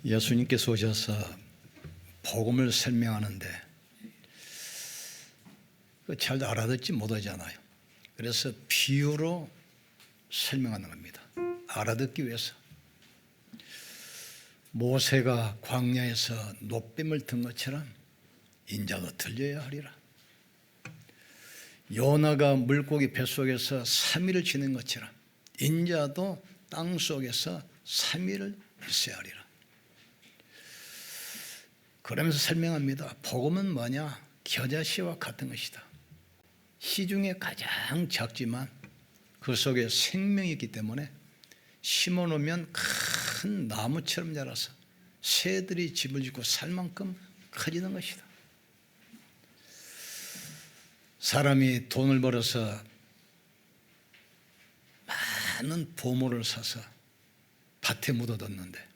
예수님께서 오셔서 복음을 설명하는데 잘 알아듣지 못하잖아요. 그래서 비유로 설명하는 겁니다. 알아듣기 위해서. 모세가 광야에서 놋뱀을 든 것처럼 인자도 들려야 하리라. 요나가 물고기 뱃속에서 3일을 지낸 것처럼 인자도 땅속에서 3일을 있어야 하리라. 그러면서 설명합니다. 복음은 뭐냐? 겨자씨와 같은 것이다. 씨 중에 가장 작지만 그 속에 생명이 있기 때문에 심어놓으면 큰 나무처럼 자라서 새들이 집을 짓고 살 만큼 커지는 것이다. 사람이 돈을 벌어서 많은 보물을 사서 밭에 묻어뒀는데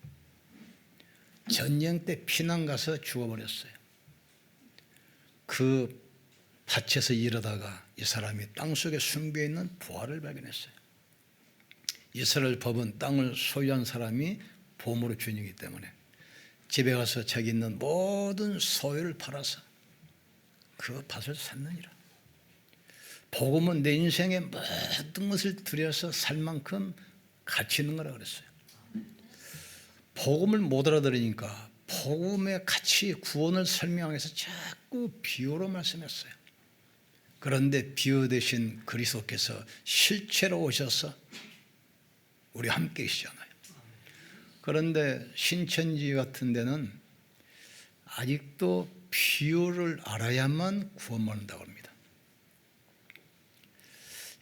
전쟁 때 피난 가서 죽어버렸어요. 그 밭에서 일하다가 이 사람이 땅속에 숨겨 있는 부활을 발견했어요. 이스라엘 법은 땅을 소유한 사람이 보물의 주인이기 때문에 집에 가서 자기 있는 모든 소유를 팔아서 그 밭을 샀느니라. 복음은 내 인생의 모든 것을 들여서 살 만큼 가치 있는 거라 그랬어요. 복음을 못 알아들으니까 복음의 가치, 구원을 설명하기 위해서 자꾸 비유로 말씀했어요. 그런데 비유 대신 그리스도께서 실체로 오셔서 우리 함께 계시잖아요. 그런데 신천지 같은 데는 아직도 비유를 알아야만 구원받는다고 합니다.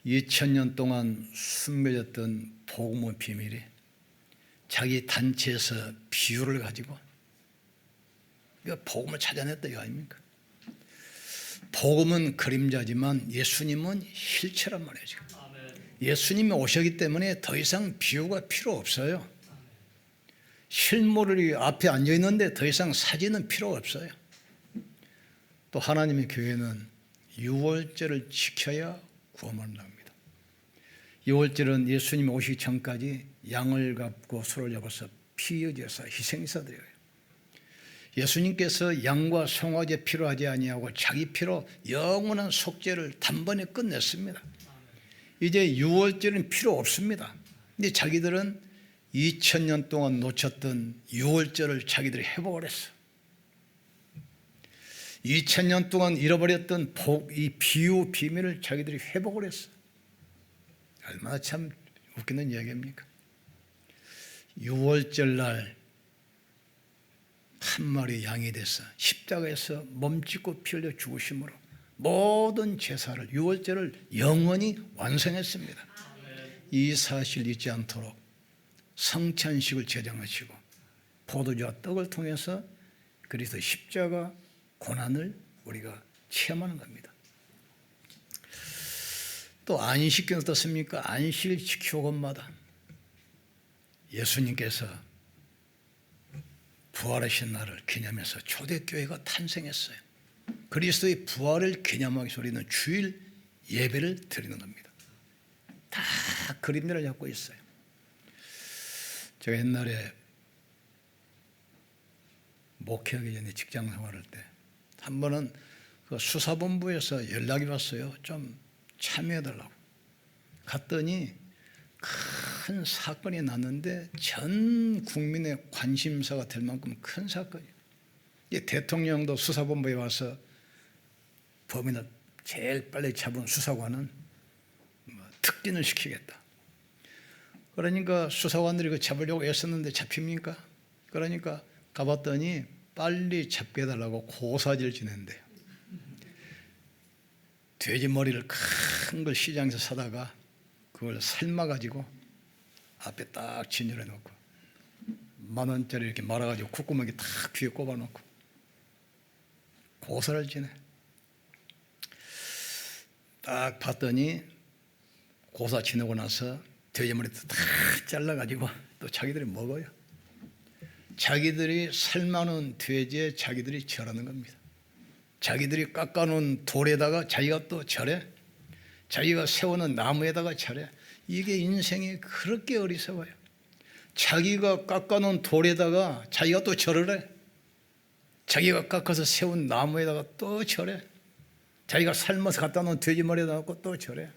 2000년 동안 숨겨졌던 복음의 비밀이 자기 단체에서 비유를 가지고 복음을 찾아냈다 이거 아닙니까? 복음은 그림자지만 예수님은 실체란 말이에요. 지금. 예수님이 오셨기 때문에 더 이상 비유가 필요 없어요. 실물이 앞에 앉아 있는데 더 이상 사진은 필요 없어요. 또 하나님의 교회는 유월절을 지켜야 구원받는다 합니다. 유월절은 예수님이 오시기 전까지 양을 잡고 소를 잡아서 피 의제사 희생사드려요. 예수님께서 양과 송아지 피로 하지 아니하고 자기 피로 영원한 속죄를 단번에 끝냈습니다. 이제 유월절은 필요 없습니다. 근데 자기들은 2000년 동안 놓쳤던 유월절을 자기들이 회복을 했어. 2000년 동안 잃어버렸던 이 비유 비밀을 자기들이 회복을 했어. 얼마나 참 웃기는 이야기입니까? 유월절 날 한 마리 양이 돼서 십자가에서 몸짓고 피 흘려 죽으심으로 모든 제사를 유월절을 영원히 완성했습니다. 이 사실 잊지 않도록 성찬식을 제정하시고 포도주와 떡을 통해서 그리스도 십자가 고난을 우리가 체험하는 겁니다. 또 안식일은 어떻습니까? 안식일 지켜오건마다 예수님께서 부활하신 날을 기념해서 초대교회가 탄생했어요. 그리스도의 부활을 기념하기 위해서 우리는 주일 예배를 드리는 겁니다. 다 그림자를 잡고 있어요. 제가 옛날에 목회하기 전에 직장 생활할 때 한 번은 그 수사본부에서 연락이 왔어요. 좀 참여해달라고. 갔더니 큰 사건이 났는데 전 국민의 관심사가 될 만큼 큰 사건이에요. 대통령도 수사본부에 와서 범인을 제일 빨리 잡은 수사관은 특진을 시키겠다. 그러니까 수사관들이 그 잡으려고 애썼는데 잡힙니까? 그러니까 가봤더니 빨리 잡게 해달라고 고사지를 지낸대요. 돼지 머리를 큰 걸 시장에서 사다가 그걸 삶아가지고 앞에 딱 진열해 놓고 10,000원짜리 이렇게 말아가지고 콧구멍에 탁 귀에 꼽아놓고 고사를 지내. 딱 봤더니 고사 지내고 나서 돼지머리도 다 잘라가지고 또 자기들이 먹어요. 자기들이 삶아놓은 돼지에 자기들이 절하는 겁니다. 자기들이 깎아놓은 돌에다가 자기가 또 절해. 자기가 세우는 나무에다가 절해. 이게 인생이 그렇게 어리석어요. 자기가 깎아놓은 돌에다가 자기가 또 절을 해. 자기가 깎아서 세운 나무에다가 또 절해. 자기가 삶아서 갖다 놓은 돼지머리에다 놓고 또 절해.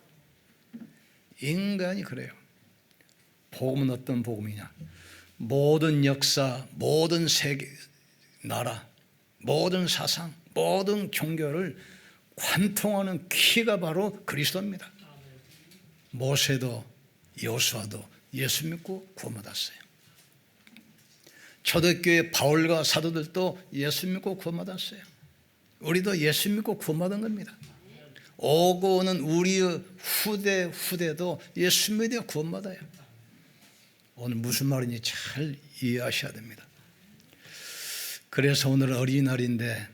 인간이 그래요. 복음은 어떤 복음이냐? 모든 역사, 모든 세계, 나라, 모든 사상, 모든 종교를 관통하는 키가 바로 그리스도입니다. 모세도 여호수아도 예수 믿고 구원받았어요. 초대교회 바울과 사도들도 예수 믿고 구원받았어요. 우리도 예수 믿고 구원받은 겁니다. 오고 오는 우리의 후대도 예수 믿어 구원받아요. 오늘 무슨 말인지 잘 이해하셔야 됩니다. 그래서 오늘 어린이날인데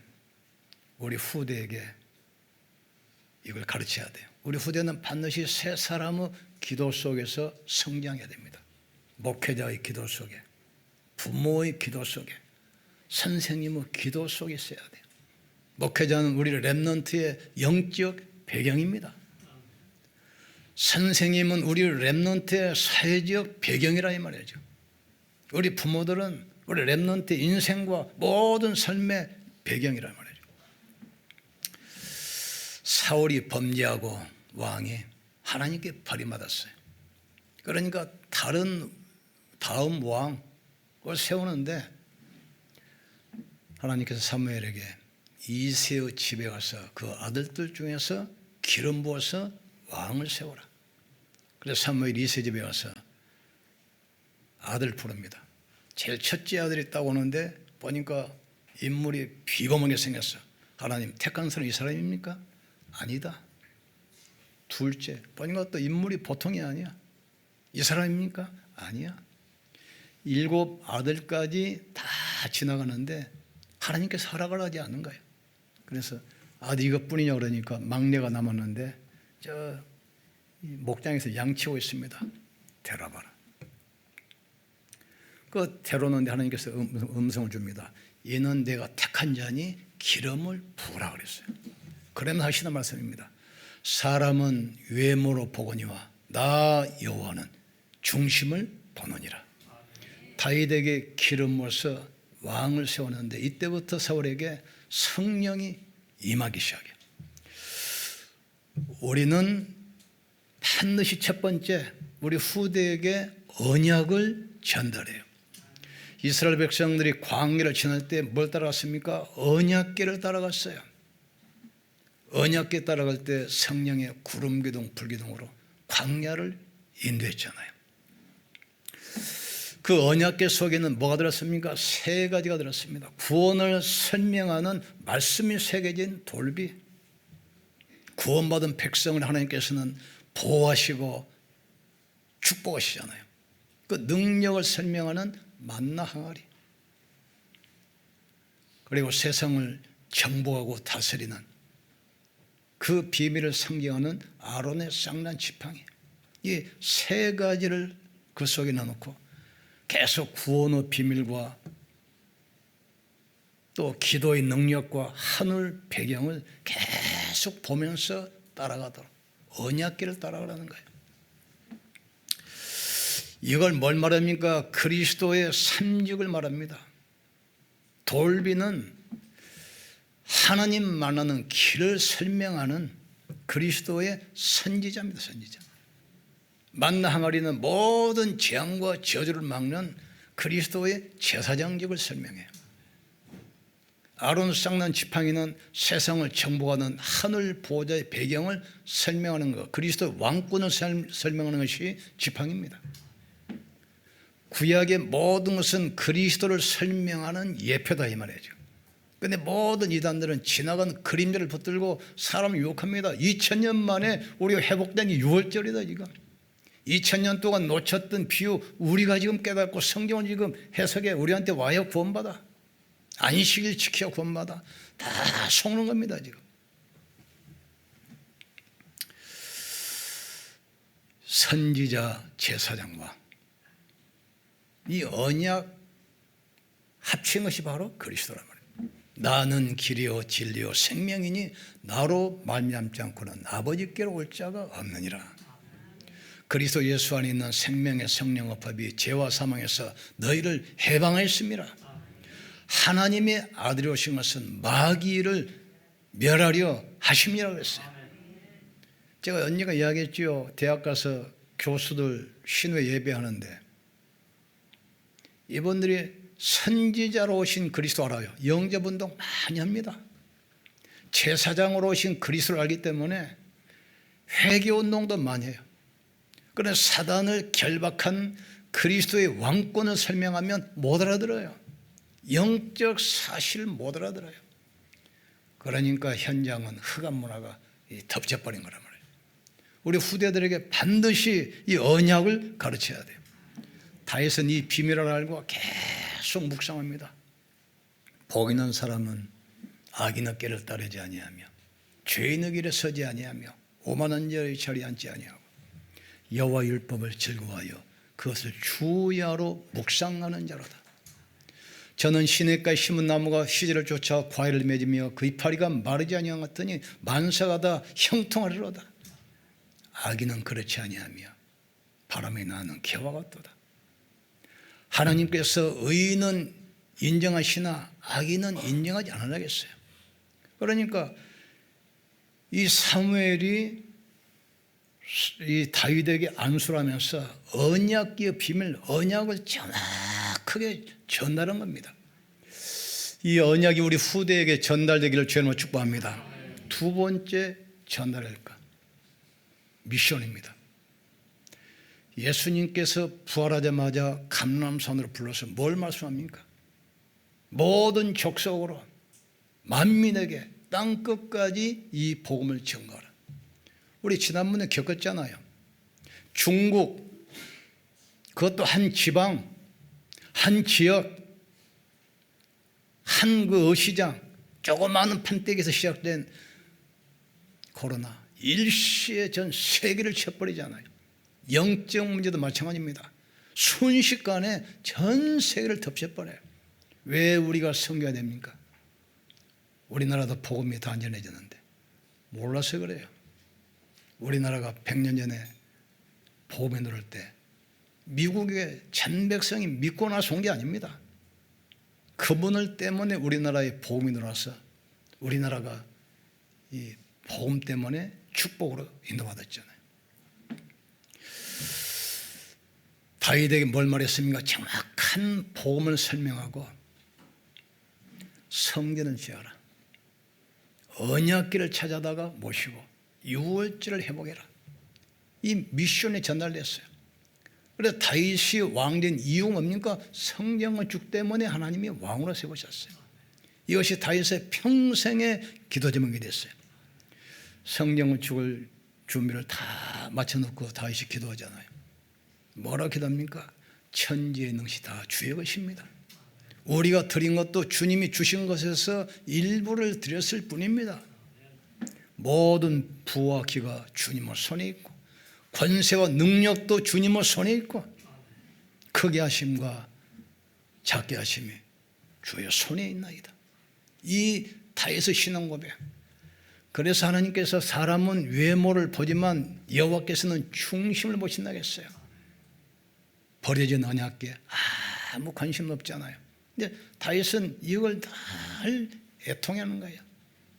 우리 후대에게 이걸 가르쳐야 돼요. 우리 후대는 반드시 세 사람의 기도 속에서 성장해야 됩니다. 목회자의 기도 속에, 부모의 기도 속에, 선생님의 기도 속에 있어야 돼요. 목회자는 우리 렘넌트의 영적 배경입니다. 선생님은 우리 렘넌트의 사회적 배경이라 이 말이죠. 우리 부모들은 우리 렘넌트의 인생과 모든 삶의 배경이라 말이죠. 사울이 범죄하고 왕이 하나님께 버림받았어요. 그러니까 다음 왕을 세우는데 하나님께서 사무엘에게 이새의 집에 가서 그 아들들 중에서 기름 부어서 왕을 세워라. 그래서 사무엘이 이새 집에 가서 아들 부릅니다. 제일 첫째 아들이 딱 오는데 보니까 인물이 비범하게 생겼어. 하나님 택한 사람이 이 사람입니까? 아니다. 둘째 보니까 또 인물이 보통이 아니야. 이 사람입니까? 아니야. 7 아들까지 다 지나가는데 하나님께서 허락을 하지 않는 거예요. 그래서 아들 이것뿐이냐 그러니까 막내가 남았는데 저 목장에서 양치고 있습니다. 데려와봐라. 그 데려오는데 하나님께서 음성을 줍니다. 이는 내가 택한 자니 기름을 부으라 그랬어요. 그러면 하시는 말씀입니다. 사람은 외모로 보거니와 나 여호와는 중심을 보느니라. 다윗에게 기름 부어서 왕을 세웠는데 이때부터 사울에게 성령이 임하기 시작해요. 우리는 반드시 첫 번째 우리 후대에게 언약을 전달해요. 이스라엘 백성들이 광야를 지날 때 뭘 따라갔습니까? 언약궤를 따라갔어요. 언약궤 따라갈 때 성령의 구름기둥 불기둥으로 광야를 인도했잖아요. 그 언약궤 속에는 뭐가 들었습니까? 3가지가 들었습니다. 구원을 설명하는 말씀이 새겨진 돌비, 구원받은 백성을 하나님께서는 보호하시고 축복하시잖아요. 그 능력을 설명하는 만나 항아리, 그리고 세상을 정복하고 다스리는 그 비밀을 상징하는 아론의 쌍난 지팡이, 이 3가지를 그 속에 넣어놓고 계속 구원의 비밀과 또 기도의 능력과 하늘 배경을 계속 보면서 따라가도록 언약궤를 따라가라는 거예요. 이걸 뭘 말합니까? 그리스도의 삼직을 말합니다. 돌비는 하나님 만나는 길을 설명하는 그리스도의 선지자입니다. 선지자. 만나 항아리는 모든 재앙과 저주를 막는 그리스도의 제사장직을 설명해요. 아론 쌍난 지팡이는 세상을 정복하는 하늘 보호자의 배경을 설명하는 것, 그리스도의 왕권을 설명하는 것이 지팡이입니다. 구약의 모든 것은 그리스도를 설명하는 예표다 이 말이죠. 그런데 모든 이단들은 지나간 그림자를 붙들고 사람을 유혹합니다. 2000년 만에 우리가 회복된 게 6월절이다 지금. 2000년 동안 놓쳤던 비유 우리가 지금 깨닫고 성경을 지금 해석해 우리한테 와야 구원받아. 안식일 지켜 구원받아. 다 속는 겁니다 지금. 선지자 제사장과 이 언약 합친 것이 바로 그리스도란 말이에요. 나는 길이요 진리요 생명이니 나로 말미암지 않고는 아버지께로 올 자가 없느니라. 그리스도 예수 안에 있는 생명의 성령의 법이 죄와 사망에서 너희를 해방하였습니다. 하나님의 아들이 오신 것은 마귀를 멸하려 하심이라고 했어요. 제가 언니가 이야기했죠. 대학 가서 교수들 신회 예배하는데 이분들이 선지자로 오신 그리스도 알아요. 영접운동 많이 합니다. 제사장으로 오신 그리스도를 알기 때문에 회개운동도 많이 해요. 그런데 사단을 결박한 그리스도의 왕권을 설명하면 못 알아들어요. 영적 사실을 못 알아들어요. 그러니까 현장은 흑암 문화가 덮쳐버린 거란 말이에요. 우리 후대들에게 반드시 이 언약을 가르쳐야 돼요. 다윗은 이 비밀을 알고 계속 묵상합니다. 복 있는 사람은 악인의 길을 따르지 아니하며 죄인의 길에 서지 아니하며 오만한 자의 자리에 앉지 아니하고 여호와 율법을 즐거워하여 그것을 주야로 묵상하는 자로다. 저는 시냇가에 심은 나무가 시절을 쫓아 과일을 맺으며 그 이파리가 마르지 아니하였더니 만사가 다 형통하리로다. 악인은 그렇지 아니하며 바람에 나는 개와 같도다. 하나님께서 의인은 인정하시나 악인은 인정하지 않으라겠어요. 그러니까 이 사무엘이 이 다윗에게 안수를 하면서 언약의 비밀, 언약을 정확하게 전달한 겁니다. 이 언약이 우리 후대에게 전달되기를 주님으로 축복합니다. 두 번째 전달할 것, 미션입니다. 예수님께서 부활하자마자 감람산으로 불러서 뭘 말씀합니까? 모든 족속으로 만민에게 땅 끝까지 이 복음을 전가하라. 우리 지난번에 겪었잖아요. 중국, 그것도 한 지방, 한 지역, 한 그 어시장, 조그마한 판때기에서 시작된 코로나, 일시에 전 세계를 쳐버리잖아요. 영적 문제도 마찬가지입니다. 순식간에 전 세계를 덮쳐버려요. 왜 우리가 섬겨야 됩니까? 우리나라도 복음이 더 안전해졌는데 몰라서 그래요. 우리나라가 100년 전에 복음에 누를 때 미국의 전 백성이 믿고 나서 온 게 아닙니다. 그분을 때문에 우리나라에 복음이 들어와서 우리나라가 이 복음 때문에 축복으로 인도받았잖아요. 다윗에게 뭘 말했습니까? 정확한 복음을 설명하고 성전을 지어라. 언약궤를 찾아다가 모시고 유월절을 회복해라. 이 미션이 전달됐어요. 그래서 다윗이 왕된 이유가 뭡니까? 성전 건축 때문에 하나님이 왕으로 세우셨어요. 이것이 다윗의 평생의 기도 제목이 됐어요. 성전 건축을 준비를 다 마쳐놓고 다윗이 기도하잖아요. 뭐라 기도합니까? 천지의 능시 다 주의 것입니다. 우리가 드린 것도 주님이 주신 것에서 일부를 드렸을 뿐입니다. 모든 부와 기가 주님의 손에 있고 권세와 능력도 주님의 손에 있고 크게 하심과 작게 하심이 주의 손에 있나이다. 이 다윗의 신앙 고백. 그래서 하나님께서 사람은 외모를 보지만 여호와께서는 중심을 보신다겠어요. 버려진 언약궤 아무 관심 없잖아요. 근데 다윗은 이걸 늘 애통하는 거예요.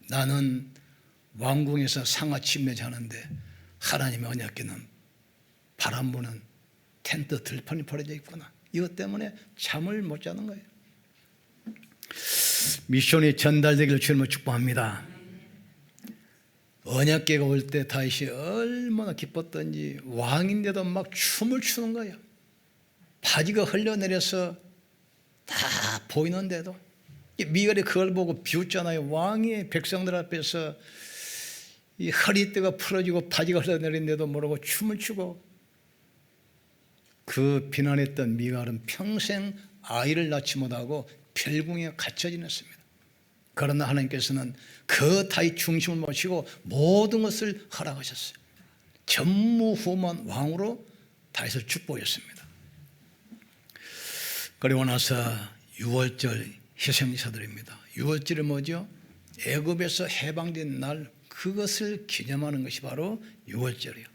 나는 왕궁에서 상하치 매자하는데 하나님의 언약궤는 바람 부는 텐트 들판이 버려져 있구나. 이것 때문에 잠을 못 자는 거예요. 미션이 전달되기를 주님을 축복합니다. 언약궤가 올 때 다윗이 얼마나 기뻤던지 왕인데도 막 춤을 추는 거예요. 바지가 흘러내려서 다 보이는데도 미갈이 그걸 보고 비웃잖아요. 왕이 백성들 앞에서 이 허리띠가 풀어지고 바지가 흘러내린데도 모르고 춤을 추고, 그 비난했던 미갈은 평생 아이를 낳지 못하고 별궁에 갇혀 지냈습니다. 그러나 하나님께서는 그 다윗 중심을 모시고 모든 것을 허락하셨어요. 전무후무한 왕으로 다윗을 축복했습니다. 그리고 나서 유월절 희생제사드립니다. 유월절이 뭐죠? 애굽에서 해방된 날, 그것을 기념하는 것이 바로 유월절이에요.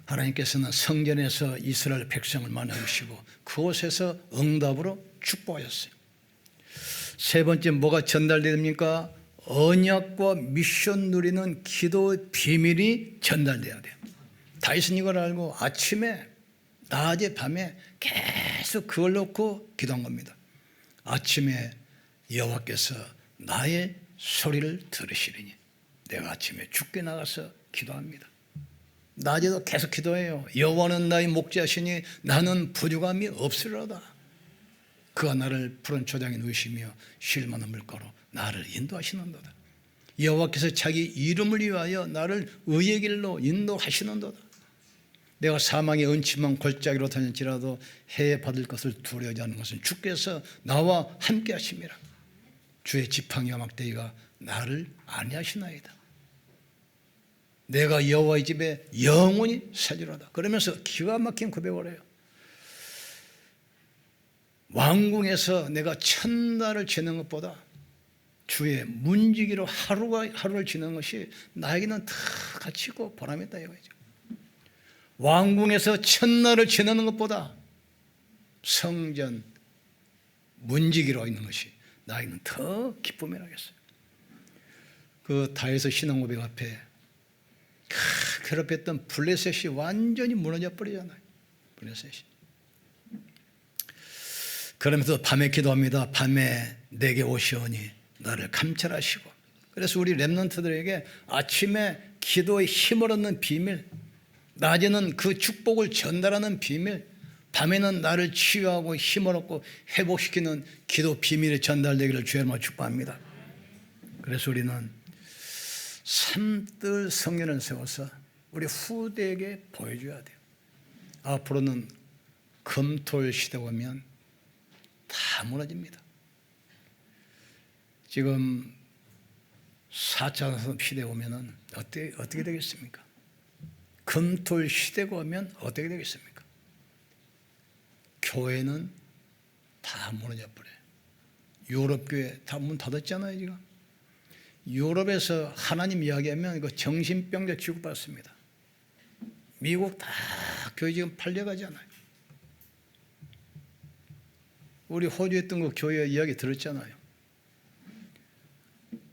하나님께서는 성전에서 이스라엘 백성을 만나주시고 그곳에서 응답으로 축복하셨어요. 세 번째 뭐가 전달됩니까? 언약과 미션 누리는 기도의 비밀이 전달돼야 돼요. 다윗은 이걸 알고 아침에 낮에 밤에 계속 그걸 놓고 기도한 겁니다. 아침에 여호와께서 나의 소리를 들으시리니 내가 아침에 죽게 나가서 기도합니다. 낮에도 계속 기도해요. 여호와는 나의 목자시니 나는 부족함이 없으리로다. 그가 나를 푸른 초장에 누이시며 쉴 만한 물가로 나를 인도하시는도다. 여호와께서 자기 이름을 위하여 나를 의의 길로 인도하시는도다. 내가 사망의 은침한 골짜기로 다닐지라도 해에 받을 것을 두려워하지 않는 것은 주께서 나와 함께 하심이라. 주의 지팡이와 막대기가 나를 안위하시나이다. 내가 여호와의 집에 영원히 살리로다. 그러면서 기가 막힌 고백을 해요. 왕궁에서 내가 천날을 지내는 것보다 주의 문지기로 하루를 지내는 것이 나에게는 더 가치고 보람이 있다 이거죠. 왕궁에서 천날을 지내는 것보다 성전 문지기로 있는 것이 나에게는 더 기쁨이라겠어요. 그 다윗의 신앙 고백 앞에 괴롭혔던 블레셋이 완전히 무너져 버리잖아요. 블레셋이. 그러면서 밤에 기도합니다. 밤에 내게 오시오니 나를 감찰하시고. 그래서 우리 렘넌트들에게 아침에 기도의 힘을 얻는 비밀, 낮에는 그 축복을 전달하는 비밀, 밤에는 나를 치유하고 힘을 얻고 회복시키는 기도 비밀이 전달되기를 주의 이름으로 축복합니다. 그래서 우리는 산뜰 성전을 세워서 우리 후대에게 보여줘야 돼요. 앞으로는 금토일 시대가 오면 다 무너집니다. 지금 4차 산업 시대가 오면 어떻게 되겠습니까? 금토일 시대가 오면 어떻게 되겠습니까? 교회는 다 무너져 버려요. 유럽 교회 다 문 닫았잖아요 지금. 유럽에서 하나님 이야기하면 이거 정신병자 취급받습니다. 미국 다 교회 지금 팔려가잖아요. 우리 호주에 있던 그 교회 이야기 들었잖아요.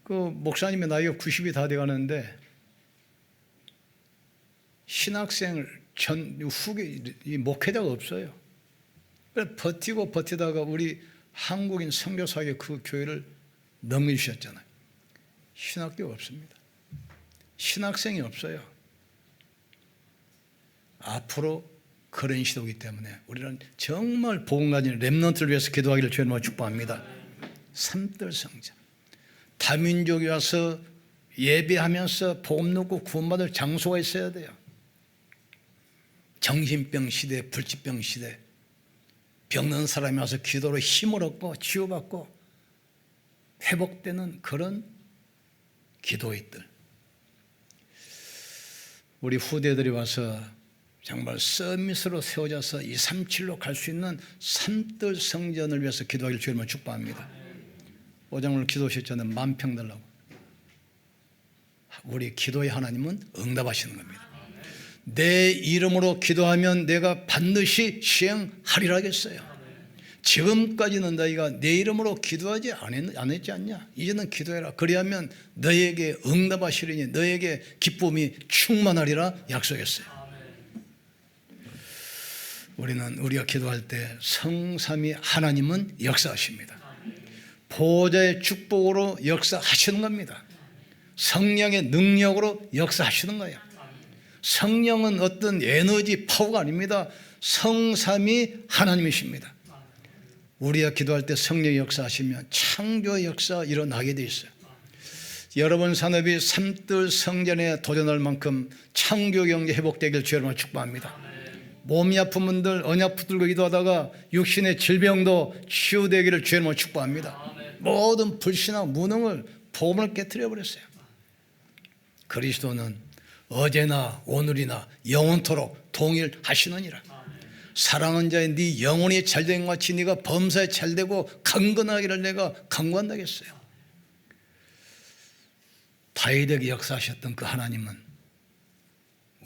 그 목사님의 나이가 90이 다 돼가는데 신학생을 후계 목회자가 없어요. 그래서 버티다가 우리 한국인 선교사에게 그 교회를 넘겨주셨잖아요. 신학교가 없습니다. 신학생이 없어요. 앞으로 그런 시대이기 때문에 우리는 정말 복음 가진 렘넌트를 위해서 기도하기를 주님으로 축복합니다. 산뜰 성전. 다민족이 와서 예배하면서 복음 듣고 구원받을 장소가 있어야 돼요. 정신병 시대, 불치병 시대, 병든 사람이 와서 기도로 힘을 얻고 치유받고 회복되는 그런 기도의 뜰. 우리 후대들이 와서 정말 서밋으로 세워져서 237로 갈 수 있는 산뜰 성전을 위해서 기도하기를 주님을 축복합니다. 오장을 기도하셨잖아요. 만평 달라고. 우리 기도의 하나님은 응답하시는 겁니다. 내 이름으로 기도하면 내가 반드시 시행하리라 하겠어요. 지금까지는 너희가 내 이름으로 기도하지 안 했지 않냐? 이제는 기도해라. 그리하면 너에게 응답하시리니 너에게 기쁨이 충만하리라 약속했어요. 우리가 기도할 때 성삼위 하나님은 역사하십니다. 보호자의 축복으로 역사하시는 겁니다. 성령의 능력으로 역사하시는 거예요. 성령은 어떤 에너지 파워가 아닙니다. 성삼위 하나님이십니다. 우리가 기도할 때 성령이 역사하시면 창조의 역사 일어나게 돼 있어요. 여러분 산업이 산뜰 성전에 도전할 만큼 창조 경제 회복되길 주여로 축복합니다. 몸이 아픈 분들 언약 붙들고 기도하다가 육신의 질병도 치유되기를 주여로 축복합니다. 모든 불신과 무능을 복음을 깨트려 버렸어요. 그리스도는 어제나 오늘이나 영원토록 동일하시느니라. 사랑하는 자의 네 영혼이 잘된 것 같이 네가 범사에 잘되고 강건하기를 내가 강구한다겠어요. 다윗에게 역사하셨던 그 하나님은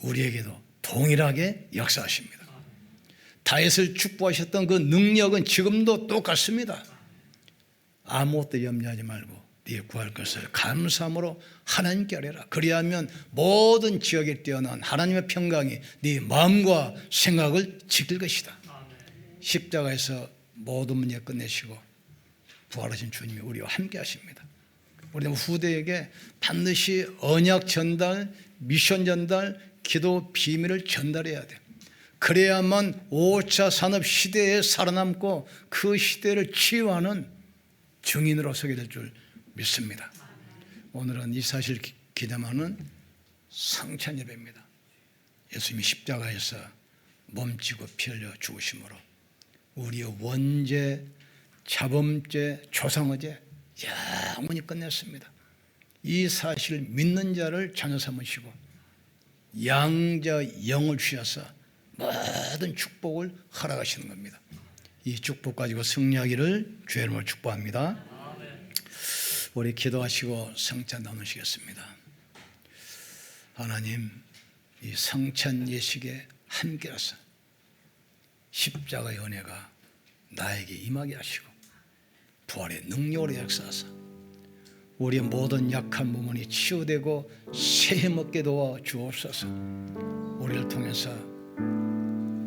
우리에게도 동일하게 역사하십니다. 다윗을 축복하셨던 그 능력은 지금도 똑같습니다. 아무것도 염려하지 말고 네 구할 것을 감사함으로 하나님께 아뢰라. 그리하면 모든 지역에 뛰어난 하나님의 평강이 네 마음과 생각을 지킬 것이다. 십자가에서 모든 문제 끝내시고 부활하신 주님이 우리와 함께 하십니다. 우리는 후대에게 반드시 언약 전달, 미션 전달, 기도 비밀을 전달해야 돼. 그래야만 5차 산업 시대에 살아남고 그 시대를 치유하는 증인으로 서게 될 줄 믿습니다. 오늘은 이 사실 기념하는 성찬 예배입니다. 예수님이 십자가에서 몸지고 피 흘려 죽으심으로 우리의 원죄, 자범죄, 조상의죄 영원히 끝냈습니다. 이 사실을 믿는 자를 자녀 삼으시고 양자 영을 주셔서 모든 축복을 허락하시는 겁니다. 이 축복 가지고 승리하기를 주의 이름으로 축복합니다. 우리 기도하시고 성찬 나누시겠습니다. 하나님, 이 성찬 예식에 함께하사 십자가의 은혜가 나에게 임하게 하시고 부활의 능력으로 역사하사 우리의 모든 약한 부분이 치유되고 새해먹게 도와 주옵소서. 우리를 통해서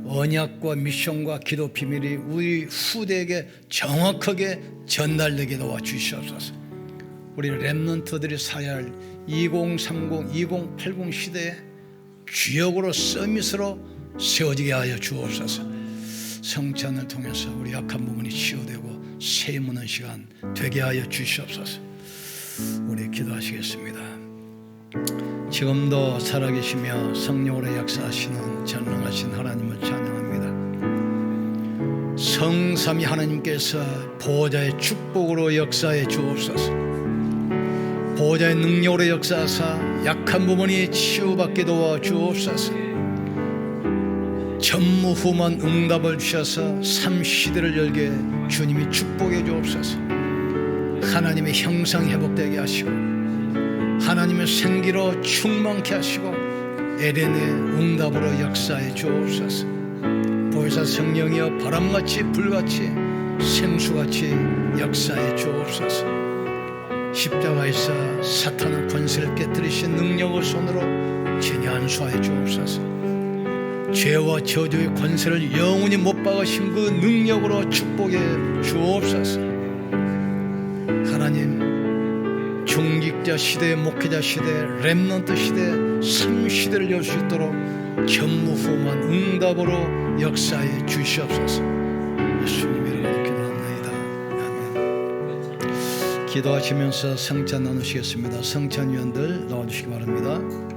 언약과 미션과 기도 비밀이 우리 후대에게 정확하게 전달되게 도와 주시옵소서. 우리 렘넌트들이 살아야 할 2030, 2080 시대에 주역으로 서밋으로 세워지게 하여 주옵소서. 성찬을 통해서 우리 약한 부분이 치유되고 새 무는 시간 되게 하여 주시옵소서. 우리 기도하시겠습니다. 지금도 살아계시며 성령으로 역사하시는 전능하신 하나님을 찬양합니다. 성삼위 하나님께서 보호자의 축복으로 역사해 주옵소서. 보호자의 능력으로 역사하사 약한 부분이 치유받게 도와 주옵소서. 전무후무한 응답을 주셔서 삶시대를 열게 주님이 축복해 주옵소서. 하나님의 형상 회복되게 하시고 하나님의 생기로 충만케 하시고 에덴의 응답으로 역사해 주옵소서. 보혜사 성령이여 바람같이 불같이 생수같이 역사해 주옵소서. 십자가에서 사탄의 권세를 깨뜨리신 능력의 손으로 진연수하여 주옵소서. 죄와 저주의 권세를 영원히 못 박으신 그 능력으로 축복해 주옵소서. 하나님, 중직자 시대, 목회자 시대, 렘넌트 시대, 삶시대를 열 수 있도록 전무후무한 응답으로 역사해 주시옵소서. 예수님 이름으로 기도합니다. 아멘. 기도하시면서 성찬 나누시겠습니다. 성찬위원들 나와주시기 바랍니다.